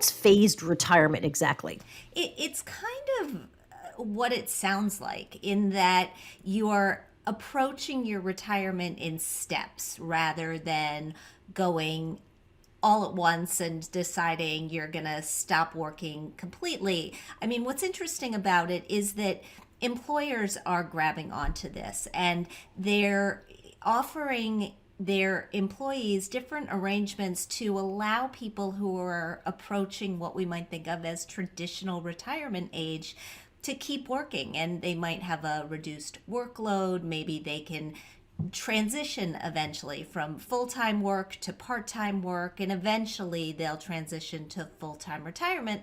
what's phased retirement exactly? It's kind of what it sounds like, in that you're approaching your retirement in steps rather than going all at once and deciding you're going to stop working completely. I mean, what's interesting about it is that employers are grabbing onto this, and they're offering their employees different arrangements to allow people who are approaching what we might think of as traditional retirement age to keep working. And they might have a reduced workload. Maybe they can transition eventually from full-time work to part-time work, and eventually they'll transition to full-time retirement.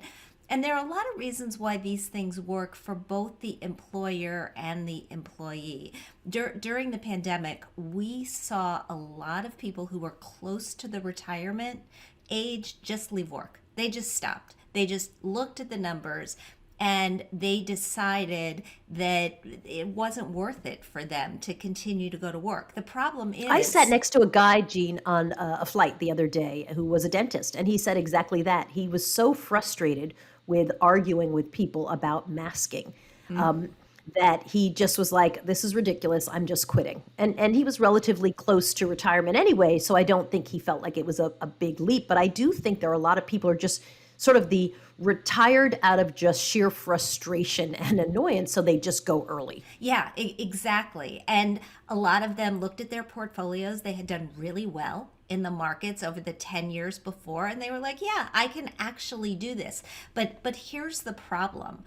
And there are a lot of reasons why these things work for both the employer and the employee. During the pandemic, we saw a lot of people who were close to the retirement age just leave work. They just stopped. They just looked at the numbers and they decided that it wasn't worth it for them to continue to go to work. The problem I sat is, next to a guy, Gene, on a flight the other day who was a dentist, and he said exactly that. He was so frustrated with arguing with people about masking, um, that he just was like, "This is ridiculous. I'm just quitting." And he was relatively close to retirement anyway, so I don't think he felt like it was a big leap. But I do think there are a lot of people who are just sort of the retired out of just sheer frustration and annoyance, so they just go early. yeah, exactly. And a lot of them looked at their portfolios. They had done really well in the markets over the 10 years before, and they were like, yeah, I can actually do this. But here's the problem.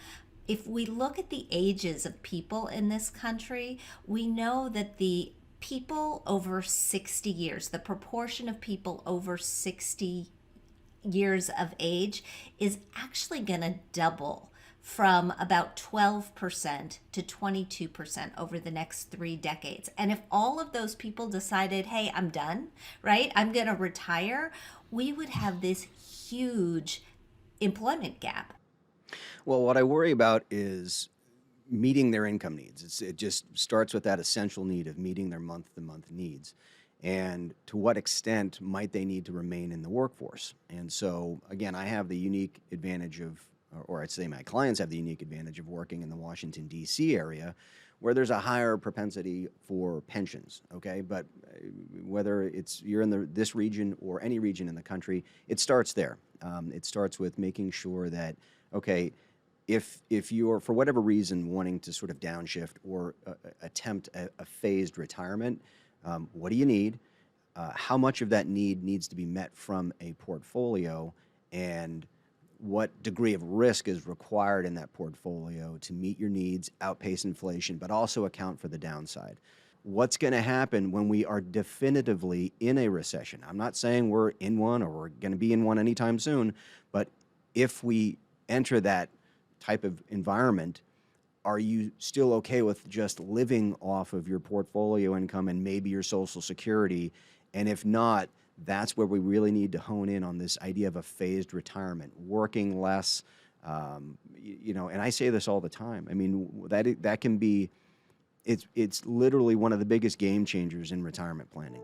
If we look at the ages of people in this country, we know that the people over 60 years, the proportion of people over 60 years of age, is actually going to double from about 12% to 22% over the next 3 decades. And if all of those people decided, hey, I'm done, right? I'm going to retire, we would have this huge employment gap. Well, what I worry about is meeting their income needs. It just starts with that essential need of meeting their month-to-month needs. And to what extent might they need to remain in the workforce? And so, again, I have the unique advantage of, or I'd say my clients have the unique advantage of working in the Washington, D.C. area, where there's a higher propensity for pensions, okay? But whether you're in this region or any region in the country, it starts there. It starts with making sure that, okay, if you're, for whatever reason, wanting to sort of downshift or attempt a phased retirement, what do you need? How much of that need needs to be met from a portfolio, and what degree of risk is required in that portfolio to meet your needs, outpace inflation, but also account for the downside? What's going to happen when we are definitively in a recession? I'm not saying we're in one or we're going to be in one anytime soon, but if we enter that type of environment, are you still okay with just living off of your portfolio income and maybe your Social Security? And if not, that's where we really need to hone in on this idea of a phased retirement, working less. And I say this all the time. I mean, that can be, it's literally one of the biggest game changers in retirement planning.